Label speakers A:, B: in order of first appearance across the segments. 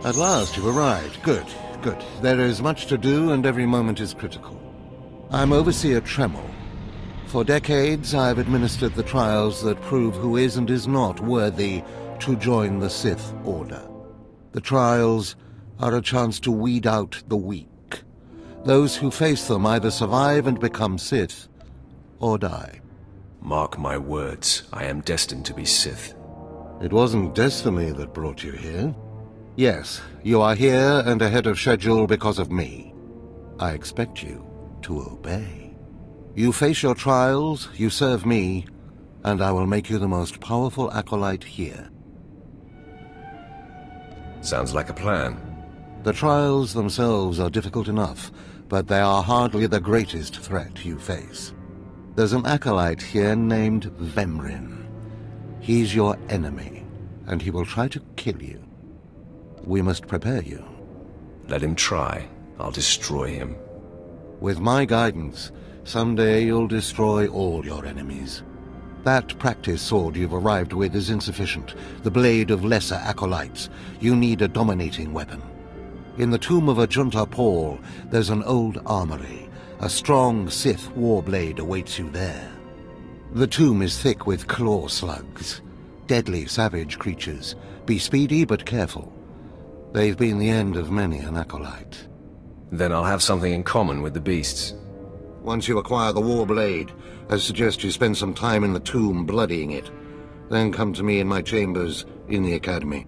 A: At last you've arrived. Good, good. There is much to do and every moment is critical. I'm Overseer Tremel. For decades I've administered the trials that prove who is and is not worthy to join the Sith Order. The trials are a chance to weed out the weak. Those who face them either survive and become Sith, or die.
B: Mark my words, I am destined to be Sith.
A: It wasn't destiny that brought you here. Yes, you are here and ahead of schedule because of me. I expect you to obey. You face your trials, you serve me, and I will make you the most powerful acolyte here.
B: Sounds like a plan.
A: The trials themselves are difficult enough, but they are hardly the greatest threat you face. There's an acolyte here named Vemrin. He's your enemy, and he will try to kill you. We must prepare you.
B: Let him try. I'll destroy him.
A: With my guidance, someday you'll destroy all your enemies. That practice sword you've arrived with is insufficient. The blade of lesser acolytes. You need a dominating weapon. In the tomb of Ajunta Paul, there's an old armory. A strong Sith warblade awaits you there. The tomb is thick with claw slugs. Deadly savage creatures. Be speedy but careful. They've been the end of many an acolyte.
B: Then I'll have something in common with the beasts.
A: Once you acquire the warblade, I suggest you spend some time in the tomb bloodying it. Then come to me in my chambers in the Academy.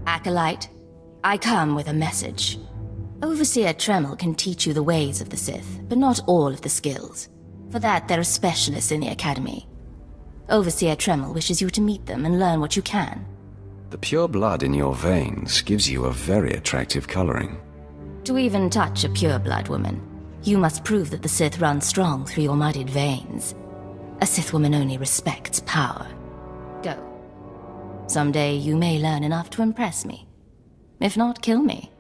C: Acolyte, I come with a message. Overseer Tremel can teach you the ways of the Sith, but not all of the skills. For that, there are specialists in the Academy. Overseer Tremel wishes you to meet them and learn what you can.
B: The pure blood in your veins gives you a very attractive coloring.
C: To even touch a pure-blood woman, you must prove that the Sith run strong through your muddied veins. A Sith woman only respects power. Go. Someday you may learn enough to impress me. If not, kill me.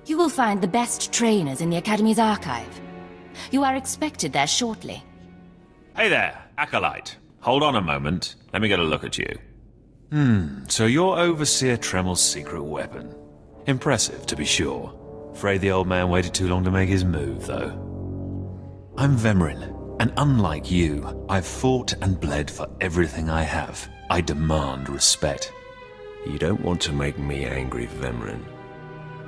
C: You will find the best trainers in the Academy's archive. You are expected there shortly.
D: Hey there, Acolyte. Hold on a moment. Let me get a look at you. So you're Overseer Tremel's secret weapon. Impressive, to be sure. Afraid the old man waited too long to make his move, though. I'm Vemrin, and unlike you, I've fought and bled for everything I have. I demand respect.
B: You don't want to make me angry, Vemrin.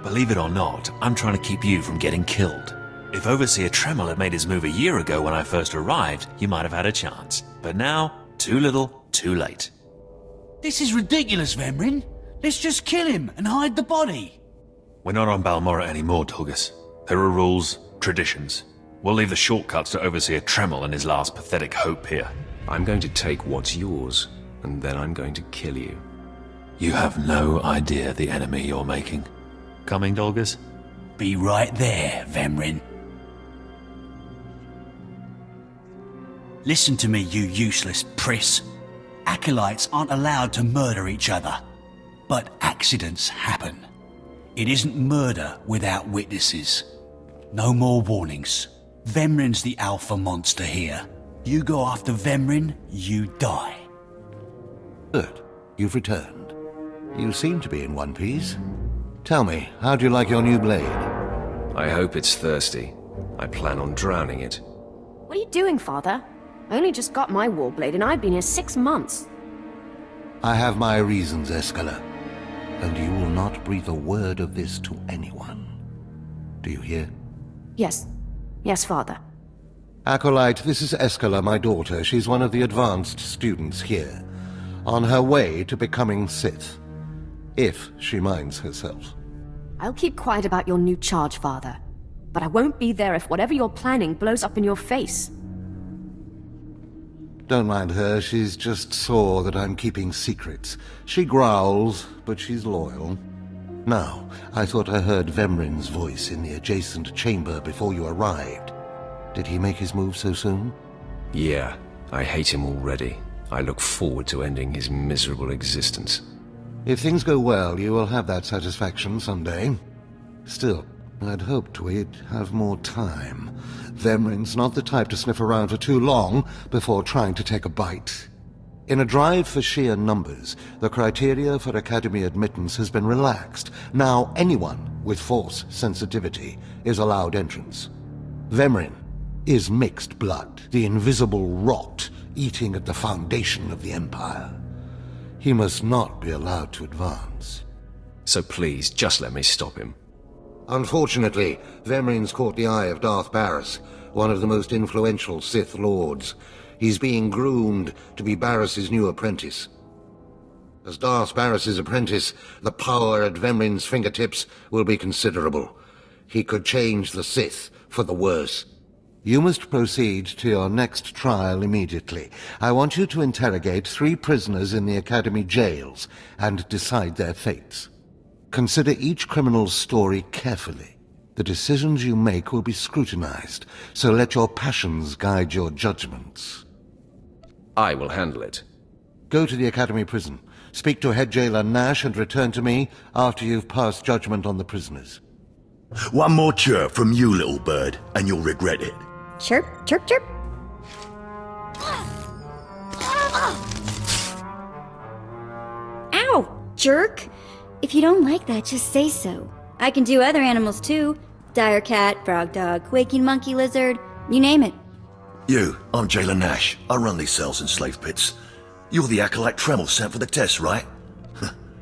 D: Believe it or not, I'm trying to keep you from getting killed. If Overseer Tremel had made his move a year ago when I first arrived, you might have had a chance. But now, too little, too late.
E: This is ridiculous, Vemrin. Let's just kill him and hide the body.
D: We're not on Balmorra anymore, Tulgus. There are rules, traditions. We'll leave the shortcuts to Overseer Tremel and his last pathetic hope here.
B: I'm going to take what's yours, and then I'm going to kill you.
D: You have no idea the enemy you're making. Coming, Dolgus?
E: Be right there, Vemrin. Listen to me, you useless priss. Acolytes aren't allowed to murder each other. But accidents happen. It isn't murder without witnesses. No more warnings. Vemrin's the alpha monster here. You go after Vemrin, you die.
A: Good. You've returned. You seem to be in one piece. Tell me, how do you like your new blade?
B: I hope it's thirsty. I plan on drowning it.
F: What are you doing, Father? I only just got my warblade and I've been here 6 months.
A: I have my reasons, Escala. And you will not breathe a word of this to anyone. Do you hear?
F: Yes. Yes, Father.
A: Acolyte, this is Escala, my daughter. She's one of the advanced students here. On her way to becoming Sith. If she minds herself.
F: I'll keep quiet about your new charge, Father. But I won't be there if whatever you're planning blows up in your face.
A: Don't mind her, she's just sore that I'm keeping secrets. She growls, but she's loyal. Now, I thought I heard Vemrin's voice in the adjacent chamber before you arrived. Did he make his move so soon?
B: Yeah, I hate him already. I look forward to ending his miserable existence.
A: If things go well, you will have that satisfaction someday. Still, I'd hoped we'd have more time. Vemrin's not the type to sniff around for too long before trying to take a bite. In a drive for sheer numbers, the criteria for Academy admittance has been relaxed. Now anyone with Force sensitivity is allowed entrance. Vemrin is mixed blood, the invisible rot eating at the foundation of the Empire. He must not be allowed to advance.
B: So please, just let me stop him.
A: Unfortunately, Vemrin's caught the eye of Darth Baras, one of the most influential Sith Lords. He's being groomed to be Baras's new apprentice. As Darth Baras's apprentice, the power at Vemrin's fingertips will be considerable. He could change the Sith for the worse. You must proceed to your next trial immediately. I want you to interrogate 3 prisoners in the Academy jails and decide their fates. Consider each criminal's story carefully. The decisions you make will be scrutinized, so let your passions guide your judgments.
B: I will handle it.
A: Go to the Academy prison. Speak to head jailer Nash and return to me after you've passed judgment on the prisoners.
G: One more chirp from you, little bird, and you'll regret it.
H: Chirp, chirp, chirp. Ow, jerk! If you don't like that, just say so. I can do other animals too. Dire cat, frog dog, quaking monkey lizard, you name it.
G: You, I'm Jailer Nash. I run these cells and slave pits. You're the Acolyte Tremel sent for the test, right?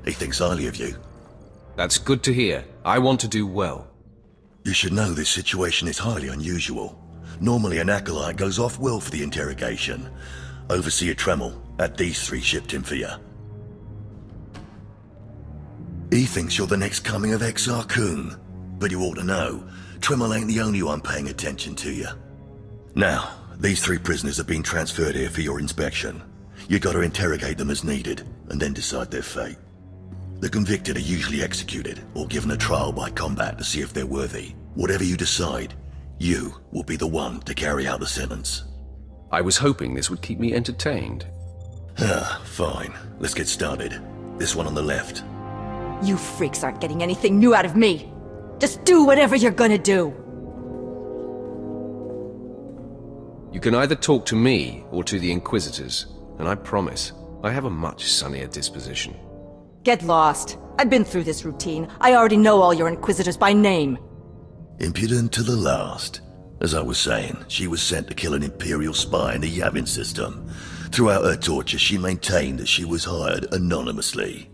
G: He thinks highly of you.
B: That's good to hear. I want to do well.
G: You should know this situation is highly unusual. Normally an Acolyte goes off well for the interrogation. Overseer Tremel had these 3 shipped in for you. He thinks you're the next coming of Exar Kun, but you ought to know, Tremel ain't the only one paying attention to you. Now, these 3 prisoners have been transferred here for your inspection. You gotta interrogate them as needed, and then decide their fate. The convicted are usually executed, or given a trial by combat to see if they're worthy. Whatever you decide, you will be the one to carry out the sentence.
B: I was hoping this would keep me entertained.
G: Fine. Let's get started. This one on the left.
I: You freaks aren't getting anything new out of me. Just do whatever you're gonna do.
B: You can either talk to me or to the Inquisitors, and I promise, I have a much sunnier disposition.
I: Get lost. I've been through this routine. I already know all your Inquisitors by name.
G: Impudent to the last. As I was saying, she was sent to kill an Imperial spy in the Yavin system. Throughout her torture, she maintained that she was hired anonymously.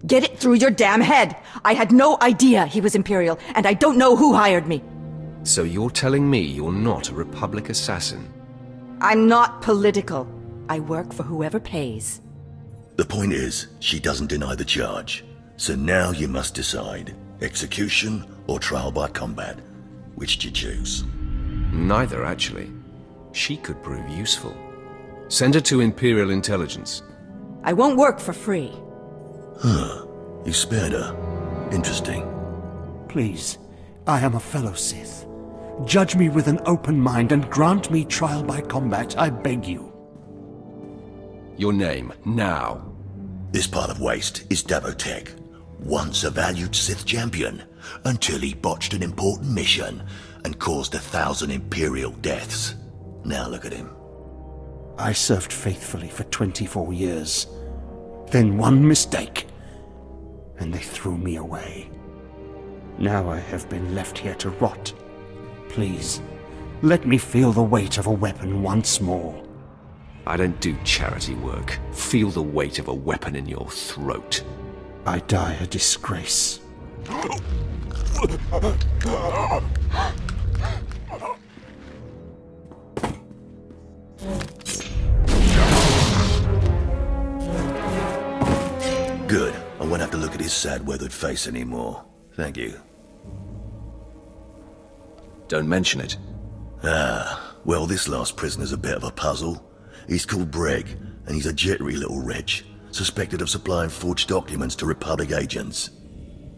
I: Get it through your damn head! I had no idea he was Imperial, and I don't know who hired me.
B: So you're telling me you're not a Republic assassin?
I: I'm not political. I work for whoever pays.
G: The point is, she doesn't deny the charge. So now you must decide. Execution or trial by combat. Which do you choose?
B: Neither, actually. She could prove useful. Send her to Imperial Intelligence.
I: I won't work for free.
G: Huh. You spared her. Interesting.
J: Please, I am a fellow Sith. Judge me with an open mind and grant me trial by combat, I beg you.
B: Your name, now.
G: This part of Waste is Davotech. Once a valued Sith champion, until he botched an important mission and caused 1,000 Imperial deaths. Now look at him.
J: I served faithfully for 24 years. Then one mistake, and they threw me away. Now I have been left here to rot. Please, let me feel the weight of a weapon once more.
B: I don't do charity work. Feel the weight of a weapon in your throat.
J: I die a disgrace.
G: Good. I won't have to look at his sad, weathered face anymore. Thank you.
B: Don't mention it.
G: Well, this last prisoner's a bit of a puzzle. He's called Breg, and he's a jittery little wretch, suspected of supplying forged documents to Republic agents.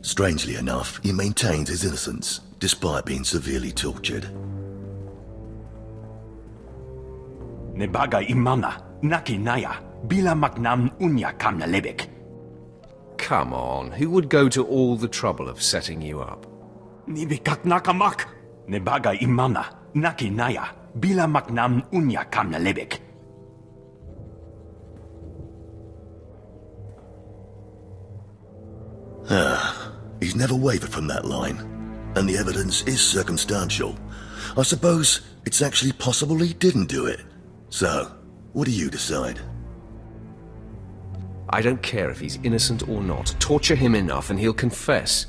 G: Strangely enough, he maintains his innocence, despite being severely tortured.
K: Nebaga imana, naki naya, bila maknam unya kamna lebek.
B: Come on, who would go to all the trouble of setting you up?
K: Nibikak nakamak. Nebaga imana, naki naya, bila maknam unya kamna lebek.
G: He's never wavered from that line, and the evidence is circumstantial. I suppose it's actually possible he didn't do it. So, what do you decide?
B: I don't care if he's innocent or not. Torture him enough and he'll confess.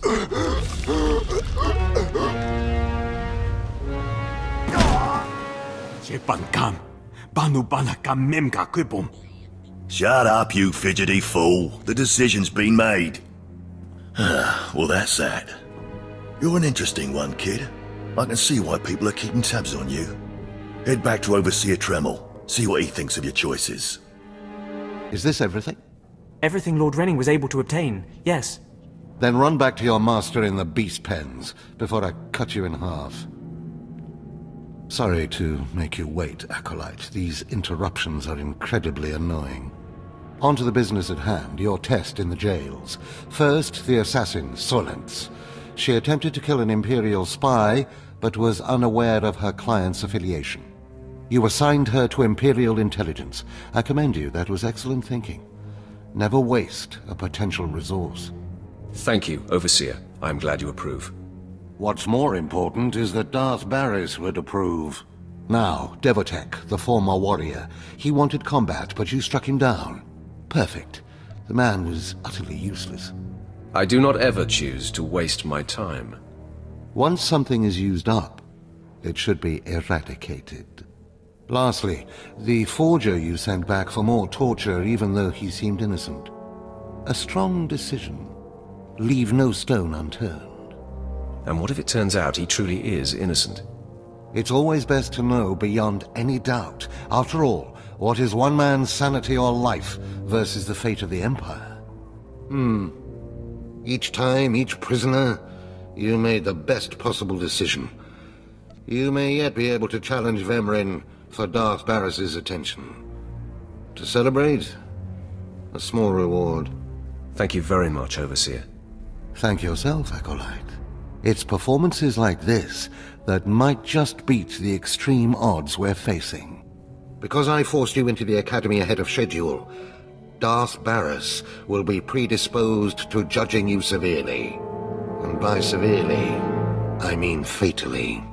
G: Shut up, you fidgety fool. The decision's been made. Well, that's that. You're an interesting one, kid. I can see why people are keeping tabs on you. Head back to Overseer Tremel. See what he thinks of your choices.
A: Is this everything?
L: Everything Lord Renning was able to obtain, yes.
A: Then run back to your master in the beast pens, before I cut you in half. Sorry to make you wait, Acolyte. These interruptions are incredibly annoying. On to the business at hand, your test in the jails. First, the assassin, Solence. She attempted to kill an Imperial spy, but was unaware of her client's affiliation. You assigned her to Imperial intelligence. I commend you, that was excellent thinking. Never waste a potential resource.
B: Thank you, Overseer. I'm glad you approve.
A: What's more important is that Darth Baras would approve. Now, Devotech, the former warrior. He wanted combat, but you struck him down. Perfect. The man was utterly useless.
B: I do not ever choose to waste my time.
A: Once something is used up, it should be eradicated. Lastly, the forger you sent back for more torture even though he seemed innocent. A strong decision. Leave no stone unturned.
B: And what if it turns out he truly is innocent?
A: It's always best to know beyond any doubt. After all, what is one man's sanity or life versus the fate of the Empire? Each time, each prisoner, you made the best possible decision. You may yet be able to challenge Vemrin for Darth Baras's attention. To celebrate, a small reward.
B: Thank you very much, Overseer.
A: Thank yourself, Acolyte. It's performances like this that might just beat the extreme odds we're facing. Because I forced you into the Academy ahead of schedule, Darth Baras will be predisposed to judging you severely. And by severely, I mean fatally.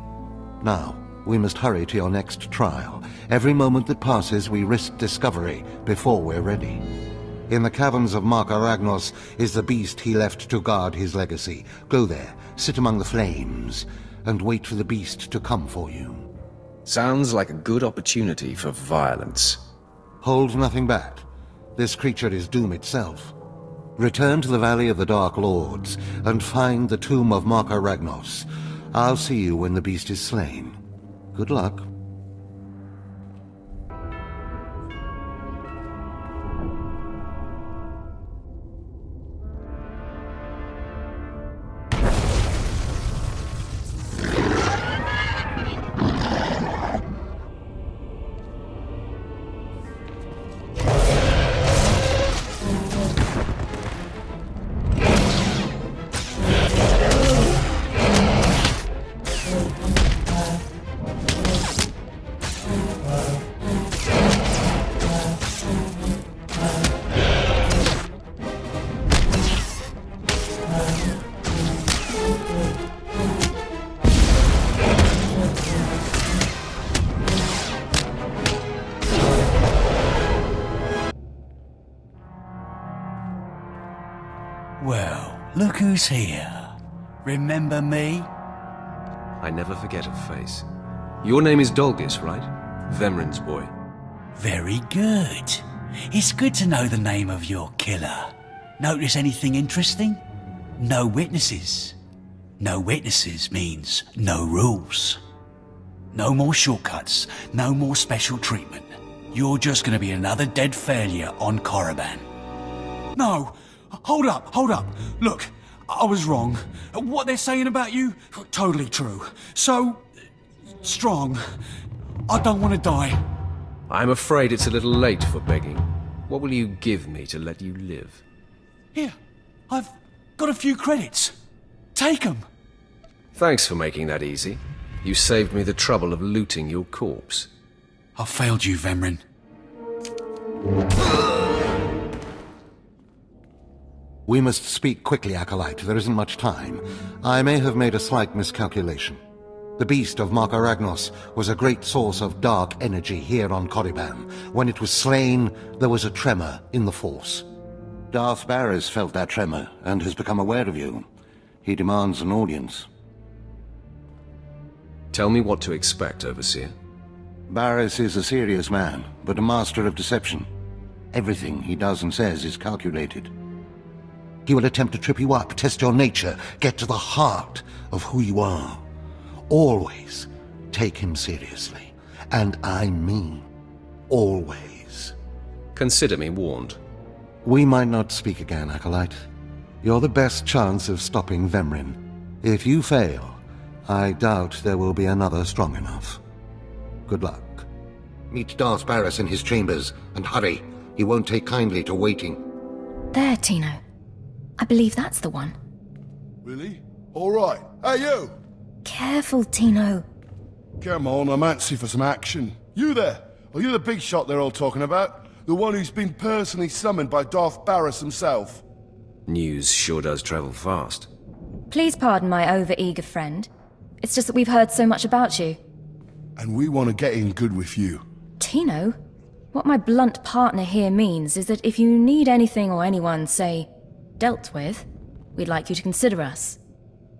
A: Now, we must hurry to your next trial. Every moment that passes, we risk discovery before we're ready. In the caverns of Marka Ragnos is the beast he left to guard his legacy. Go there, sit among the flames, and wait for the beast to come for you.
B: Sounds like a good opportunity for violence.
A: Hold nothing back. This creature is doom itself. Return to the Valley of the Dark Lords, and find the tomb of Marka Ragnos. I'll see you when the beast is slain. Good luck.
E: Well, look who's here. Remember me?
B: I never forget a face. Your name is Dolgus, right? Vemrin's boy.
E: Very good. It's good to know the name of your killer. Notice anything interesting? No witnesses. No witnesses means no rules. No more shortcuts, no more special treatment. You're just gonna be another dead failure on Korriban. No! Hold up! Look, I was wrong. What they're saying about you, totally true. So, strong. I don't want to die.
B: I'm afraid it's a little late for begging. What will you give me to let you live?
E: Here, I've got a few credits. Take them.
B: Thanks for making that easy. You saved me the trouble of looting your corpse.
E: I failed you, Vemrin.
A: We must speak quickly, Acolyte. There isn't much time. I may have made a slight miscalculation. The beast of Mark Aragnos was a great source of dark energy here on Korriban. When it was slain, there was a tremor in the Force. Darth Baras felt that tremor and has become aware of you. He demands an audience.
B: Tell me what to expect, Overseer.
A: Baras is a serious man, but a master of deception. Everything he does and says is calculated. He will attempt to trip you up, test your nature, get to the heart of who you are. Always take him seriously. And I mean always.
B: Consider me warned.
A: We might not speak again, Acolyte. You're the best chance of stopping Vemrin. If you fail, I doubt there will be another strong enough. Good luck. Meet Darth Baras in his chambers, and hurry. He won't take kindly to waiting.
C: There, Tino. I believe that's the one.
M: Really? All right. Hey, you!
C: Careful, Tino.
M: Come on, I'm antsy for some action. You there? Are you the big shot they're all talking about? The one who's been personally summoned by Darth Baras himself?
B: News sure does travel fast.
C: Please pardon my over-eager friend. It's just that we've heard so much about you.
M: And we want to get in good with you.
C: Tino? What my blunt partner here means is that if you need anything or anyone, say, dealt with, we'd like you to consider us.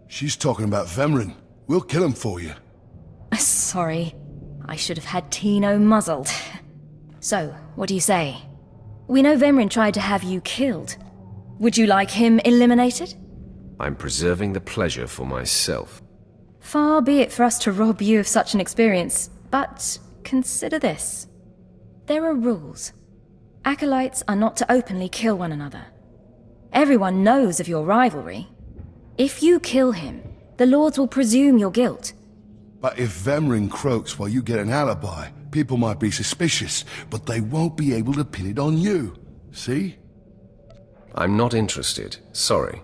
M: She's talking about Vemrin. We'll kill him for you.
C: Sorry. I should have had Tino muzzled. So, what do you say? We know Vemrin tried to have you killed. Would you like him eliminated?
B: I'm preserving the pleasure for myself.
C: Far be it for us to rob you of such an experience, but consider this. There are rules. Acolytes are not to openly kill one another. Everyone knows of your rivalry. If you kill him, the Lords will presume your guilt.
M: But if Vemrin croaks while you get an alibi, people might be suspicious, but they won't be able to pin it on you. See?
B: I'm not interested. Sorry.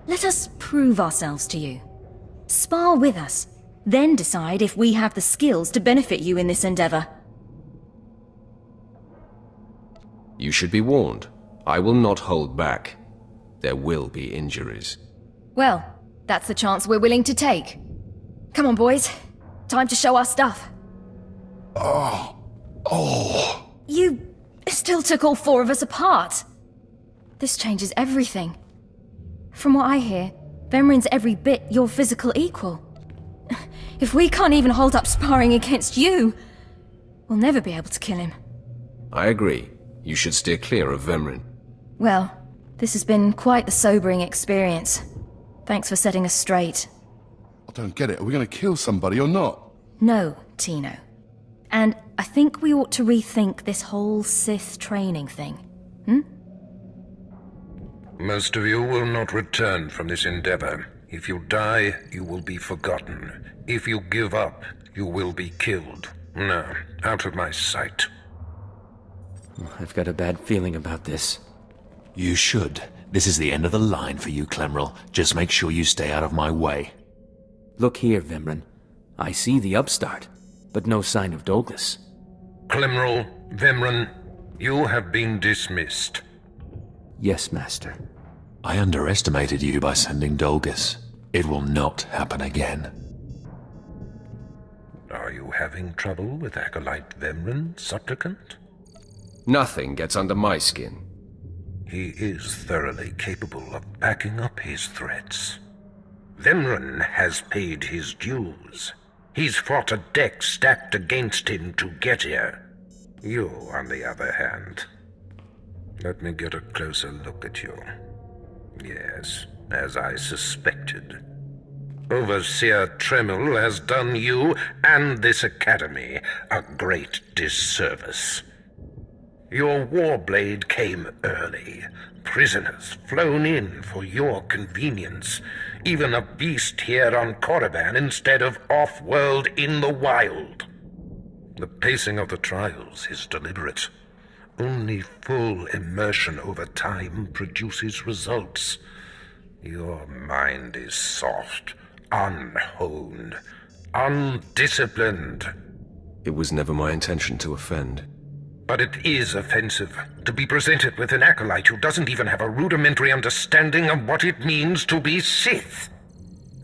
C: Let us prove ourselves to you. Spar with us, then decide if we have the skills to benefit you in this endeavor.
B: You should be warned. I will not hold back. There will be injuries.
C: Well, that's the chance we're willing to take. Come on, boys. Time to show our stuff.
M: Oh.
C: You still took all four of us apart. This changes everything. From what I hear, Vemrin's every bit your physical equal. If we can't even hold up sparring against you, we'll never be able to kill him.
B: I agree. You should steer clear of Vemrin.
C: Well, this has been quite the sobering experience. Thanks for setting us straight.
M: I don't get it. Are we going to kill somebody or not?
C: No, Tino. And I think we ought to rethink this whole Sith training thing.
N: Most of you will not return from this endeavor. If you die, you will be forgotten. If you give up, you will be killed. No, out of my sight.
O: I've got a bad feeling about this.
K: You should. This is the end of the line for you, Clemrel. Just make sure you stay out of my way.
O: Look here, Vemrin. I see the upstart, but no sign of Dolgus.
N: Clemrel, Vemrin, you have been dismissed.
O: Yes, Master.
K: I underestimated you by sending Dolgus. It will not happen again.
N: Are you having trouble with Acolyte Vemrin, supplicant?
B: Nothing gets under my skin.
N: He is thoroughly capable of backing up his threats. Vemrin has paid his dues. He's fought a deck stacked against him to get here. You, on the other hand... Let me get a closer look at you. Yes, as I suspected. Overseer Tremel has done you and this academy a great disservice. Your warblade came early. Prisoners flown in for your convenience. Even a beast here on Korriban instead of off-world in the wild. The pacing of the trials is deliberate. Only full immersion over time produces results. Your mind is soft, unhoned, undisciplined.
B: It was never my intention to offend.
N: But it is offensive to be presented with an acolyte who doesn't even have a rudimentary understanding of what it means to be Sith.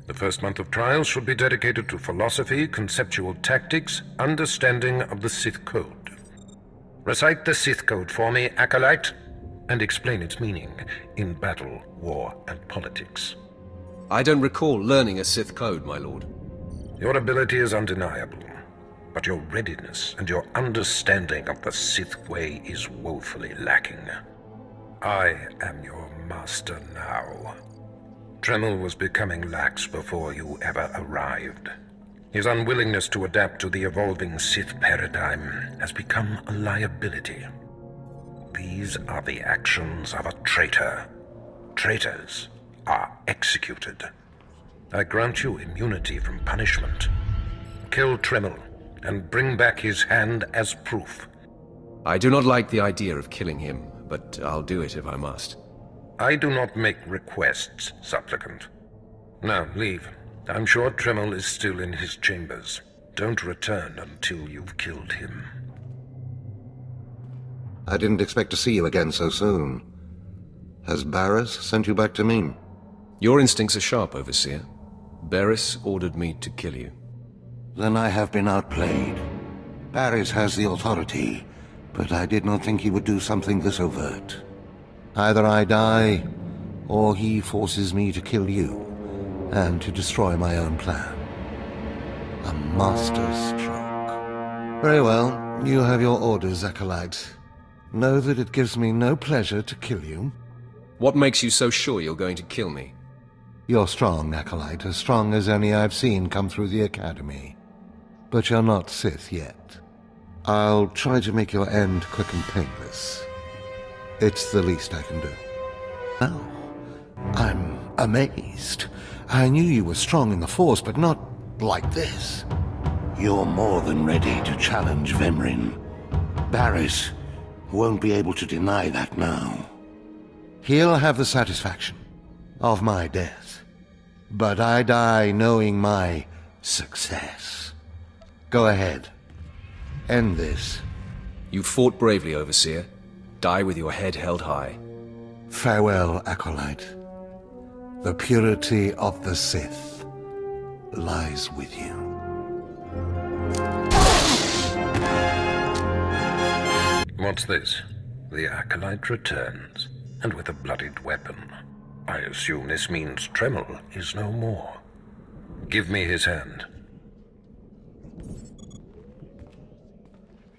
N: The first month of trials should be dedicated to philosophy, conceptual tactics, understanding of the Sith Code. Recite the Sith Code for me, Acolyte, and explain its meaning in battle, war, and politics.
B: I don't recall learning a Sith Code, my lord.
N: Your ability is undeniable, but your readiness and your understanding of the Sith way is woefully lacking. I am your master now. Dremel was becoming lax before you ever arrived. His unwillingness to adapt to the evolving Sith paradigm has become a liability. These are the actions of a traitor. Traitors are executed. I grant you immunity from punishment. Kill Dremel and bring back his hand as proof.
B: I do not like the idea of killing him, but I'll do it if I must.
N: I do not make requests, supplicant. Now, leave. I'm sure Dremel is still in his chambers. Don't return until you've killed him.
A: I didn't expect to see you again so soon. Has Baras sent you back to me?
B: Your instincts are sharp, Overseer. Baras ordered me to kill you.
A: Then I have been outplayed. Baras has the authority, but I did not think he would do something this overt. Either I die, or he forces me to kill you, and to destroy my own plan. A master stroke. Very well, you have your orders, Acolyte. Know that it gives me no pleasure to kill you.
B: What makes you so sure you're going to kill me?
A: You're strong, Acolyte, as strong as any I've seen come through the Academy. But you're not Sith yet. I'll try to make your end quick and painless. It's the least I can do. Now, I'm amazed. I knew you were strong in the Force, but not like this. You're more than ready to challenge Vemrin. Baras won't be able to deny that now. He'll have the satisfaction of my death. But I die knowing my success. Go ahead. End this.
B: You fought bravely, Overseer. Die with your head held high.
A: Farewell, Acolyte. The purity of the Sith lies with you.
N: What's this? The Acolyte returns, and with a bloodied weapon. I assume this means Dremel is no more. Give me his hand.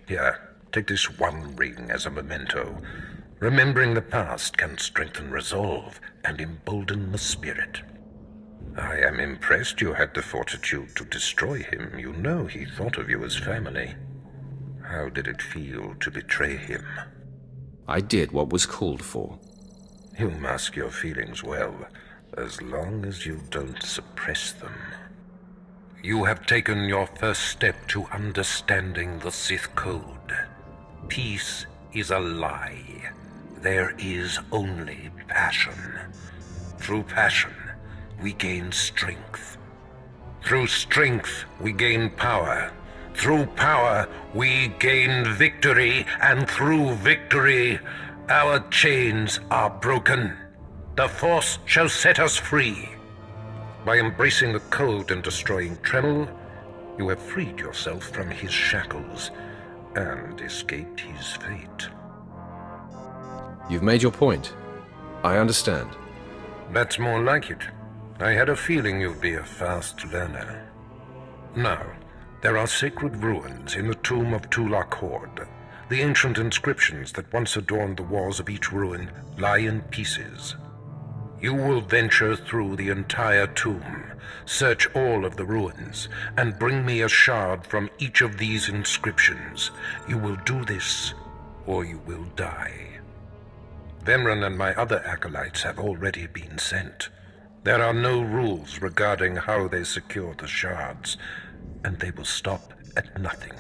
N: Here, take this one ring as a memento. Remembering the past can strengthen resolve and embolden the spirit. I am impressed you had the fortitude to destroy him. You know he thought of you as family. How did it feel to betray him?
B: I did what was called for.
N: You mask your feelings well, as long as you don't suppress them. You have taken your first step to understanding the Sith Code. Peace is a lie. There is only passion. Through passion, we gain strength. Through strength, we gain power. Through power, we gain victory, and through victory, our chains are broken. The Force shall set us free. By embracing the Code and destroying Dremel, you have freed yourself from his shackles and escaped his fate.
B: You've made your point. I understand.
N: That's more like it. I had a feeling you'd be a fast learner. Now, there are sacred ruins in the tomb of Tulak Horde. The ancient inscriptions that once adorned the walls of each ruin lie in pieces. You will venture through the entire tomb, search all of the ruins, and bring me a shard from each of these inscriptions. You will do this or you will die. Vemrun and my other acolytes have already been sent. There are no rules regarding how they secure the shards, and they will stop at nothing.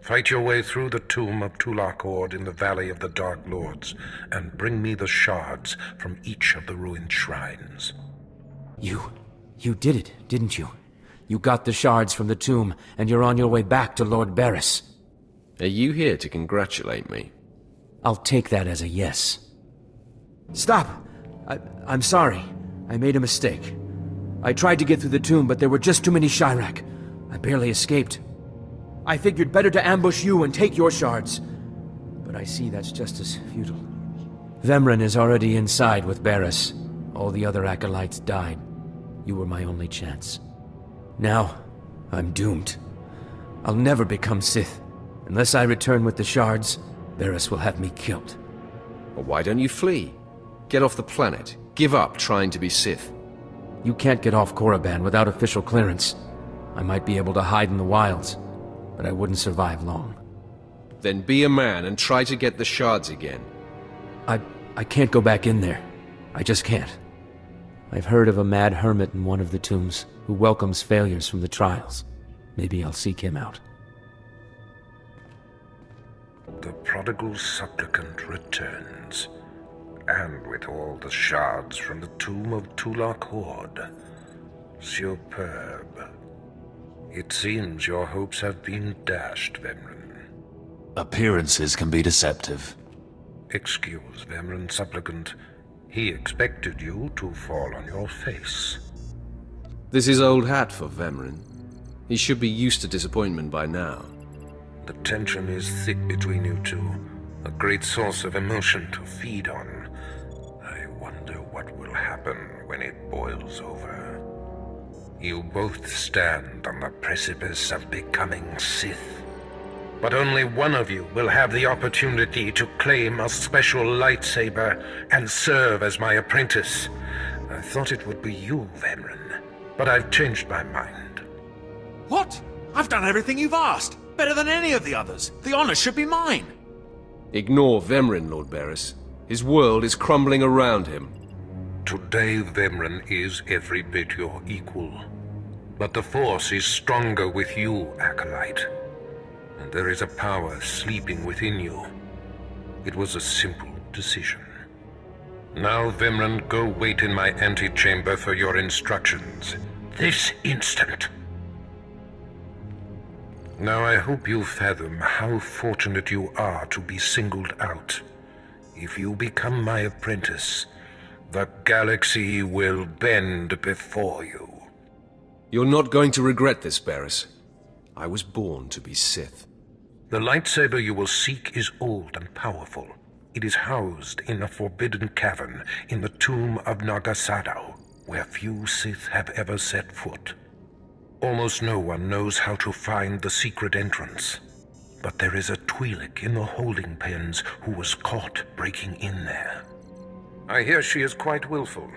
N: Fight your way through the tomb of Tulak Horde in the Valley of the Dark Lords, and bring me the shards from each of the ruined shrines.
O: You did it, didn't you? You got the shards from the tomb, and you're on your way back to Lord Baras.
B: Are you here to congratulate me?
O: I'll take that as a yes. Stop! I'm sorry. I made a mistake. I tried to get through the tomb, but there were just too many Shirak. I barely escaped. I figured better to ambush you and take your shards. But I see that's just as futile. Vemrun is already inside with Baras. All the other acolytes died. You were my only chance. Now, I'm doomed. I'll never become Sith. Unless I return with the shards, Baras will have me killed.
B: Well, why don't you flee? Get off the planet. Give up trying to be Sith.
O: You can't get off Korriban without official clearance. I might be able to hide in the wilds, but I wouldn't survive long.
B: Then be a man and try to get the shards again.
O: I can't go back in there. I just can't. I've heard of a mad hermit in one of the tombs who welcomes failures from the trials. Maybe I'll seek him out.
N: The prodigal supplicant returns, and with all the shards from the tomb of Tulak Horde. Superb. It seems your hopes have been dashed, Vemrun.
D: Appearances can be deceptive.
N: Excuse Vemrun, supplicant. He expected you to fall on your face.
B: This is old hat for Vemrun. He should be used to disappointment by now.
N: The tension is thick between you two, a great source of emotion to feed on. I wonder what will happen when it boils over. You both stand on the precipice of becoming Sith. But only one of you will have the opportunity to claim a special lightsaber and serve as my apprentice. I thought it would be you, Vemrun, but I've changed my mind.
D: What? I've done everything you've asked. Better than any of the others. The honor should be mine.
B: Ignore Vemrun, Lord Baras. His world is crumbling around him.
N: Today, Vemrun is every bit your equal. But the Force is stronger with you, Acolyte. And there is a power sleeping within you. It was a simple decision. Now, Vemrun, go wait in my antechamber for your instructions. This instant. Now I hope you fathom how fortunate you are to be singled out. If you become my apprentice, the galaxy will bend before you.
B: You're not going to regret this, Baras. I was born to be Sith.
N: The lightsaber you will seek is old and powerful. It is housed in a forbidden cavern in the tomb of Nagasadao, where few Sith have ever set foot. Almost no one knows how to find the secret entrance. But there is a Twi'lek in the holding pens who was caught breaking in there. I hear she is quite willful.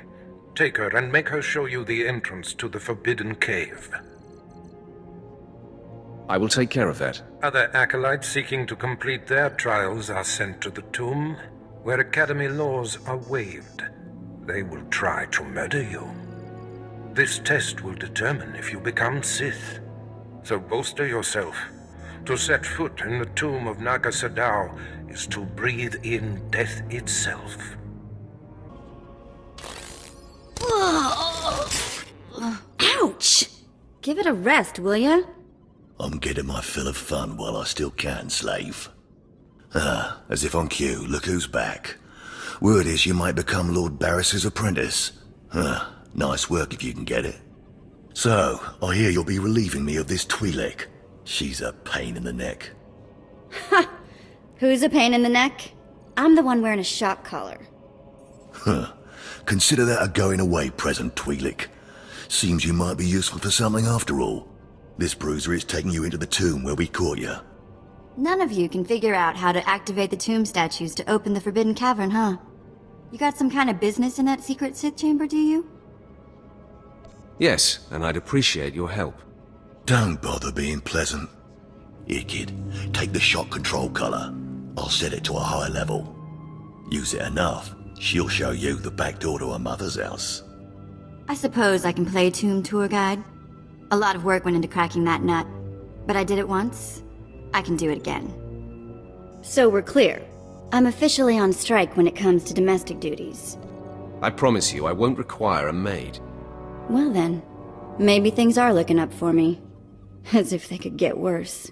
N: Take her and make her show you the entrance to the Forbidden Cave.
B: I will take care of that.
N: Other acolytes seeking to complete their trials are sent to the tomb, where Academy laws are waived. They will try to murder you. This test will determine if you become Sith. So bolster yourself. To set foot in the tomb of Nagasadao is to breathe in death itself.
H: Ouch! Give it a rest, will ya?
G: I'm getting my fill of fun while I still can, slave. As if on cue, look who's back. Word is you might become Lord Baras's apprentice. Nice work if you can get it. So, I hear you'll be relieving me of this Twi'lek. She's a pain in the neck.
H: Ha! Who's a pain in the neck? I'm the one wearing a shock collar.
G: Consider that a going-away present, Twi'lek. Seems you might be useful for something after all. This bruiser is taking you into the tomb where we caught you.
H: None of you can figure out how to activate the tomb statues to open the Forbidden Cavern, huh? You got some kind of business in that secret Sith chamber, do you?
B: Yes, and I'd appreciate your help.
G: Don't bother being pleasant. Here, kid, take the shot control collar. I'll set it to a high level. Use it enough, she'll show you the back door to her mother's house.
H: I suppose I can play tomb tour guide. A lot of work went into cracking that nut, but I did it once. I can do it again. So we're clear. I'm officially on strike when it comes to domestic duties.
B: I promise you I won't require a maid.
H: Well then, maybe things are looking up for me. As if they could get worse.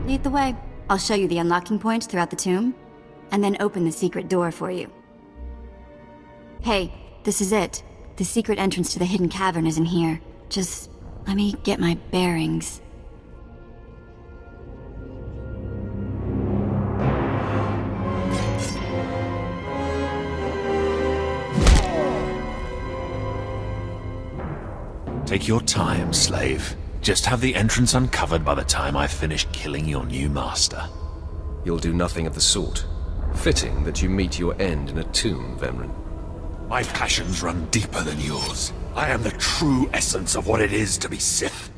H: Lead the way. I'll show you the unlocking points throughout the tomb, and then open the secret door for you. Hey, this is it. The secret entrance to the hidden cavern is in here. Just let me get my bearings.
D: Take your time, slave. Just have the entrance uncovered by the time I finish killing your new master.
B: You'll do nothing of the sort. Fitting that you meet your end in a tomb, Vemren.
D: My passions run deeper than yours. I am the true essence of what it is to be Sith.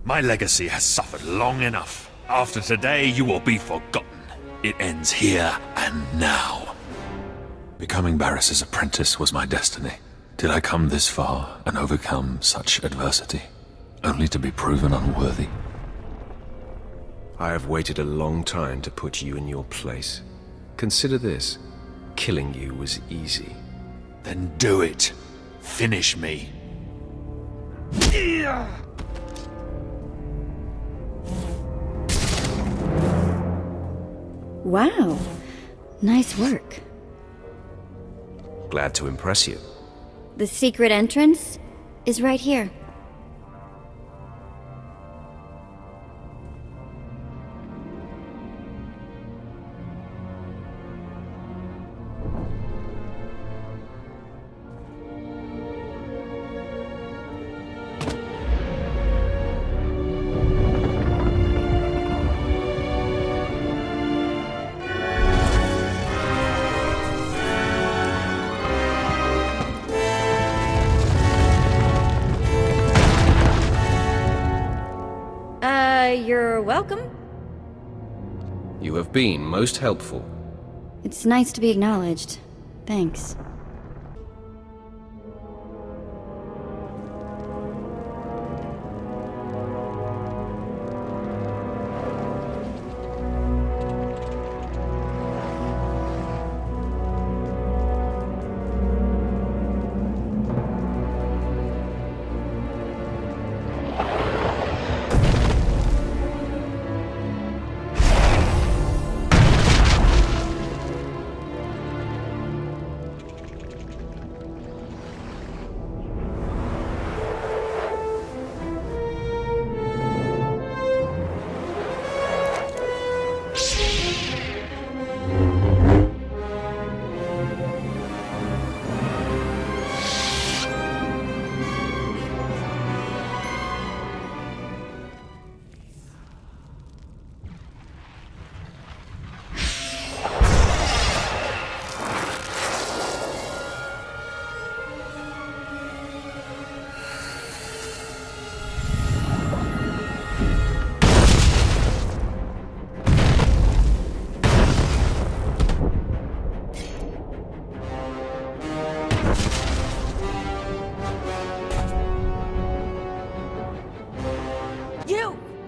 D: My legacy has suffered long enough. After today, you will be forgotten. It ends here and now. Becoming Baras's apprentice was my destiny. Did I come this far and overcome such adversity, only to be proven unworthy?
B: I have waited a long time to put you in your place. Consider this. Killing you was easy.
D: Then do it. Finish me.
H: Wow. Nice work.
B: Glad to impress you.
H: The secret entrance is right here. You're welcome.
B: You have been most helpful.
H: It's nice to be acknowledged. Thanks.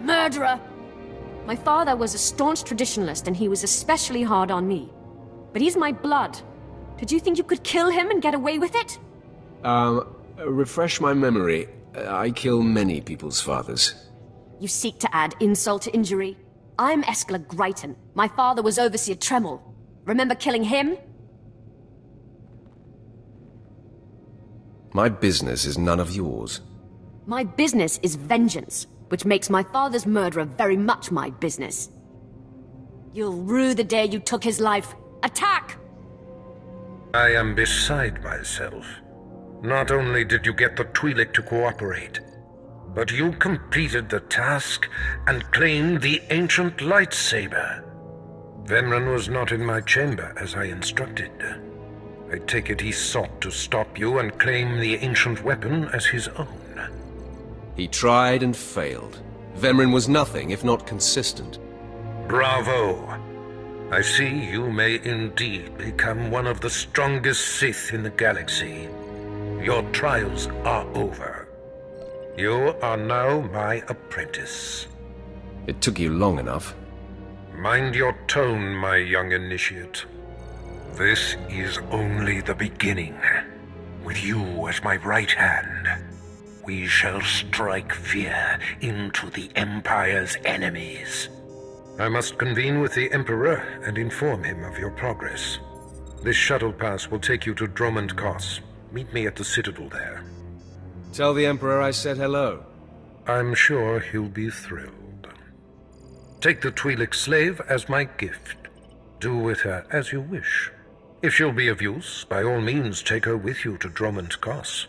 F: Murderer! My father was a staunch traditionalist, and he was especially hard on me. But he's my blood. Did you think you could kill him and get away with it?
B: Refresh my memory. I kill many people's fathers.
F: You seek to add insult to injury? I'm Eskla Gryton. My father was Overseer Tremel. Remember killing him?
B: My business is none of yours.
F: My business is vengeance, which makes my father's murderer very much my business. You'll rue the day you took his life. Attack!
N: I am beside myself. Not only did you get the Twi'lek to cooperate, but you completed the task and claimed the ancient lightsaber. Vemren was not in my chamber as I instructed. I take it he sought to stop you and claim the ancient weapon as his own.
B: He tried and failed, Vemrin was nothing if not consistent.
N: Bravo! I see you may indeed become one of the strongest Sith in the galaxy. Your trials are over. You are now my apprentice.
B: It took you long enough.
N: Mind your tone, my young initiate. This is only the beginning. With you as my right hand, we shall strike fear into the Empire's enemies. I must convene with the Emperor and inform him of your progress. This shuttle pass will take you to Dromund Kaas. Meet me at the Citadel there.
B: Tell the Emperor I said hello.
N: I'm sure he'll be thrilled. Take the Twi'lek slave as my gift. Do with her as you wish. If she'll be of use, by all means take her with you to Dromund Kaas.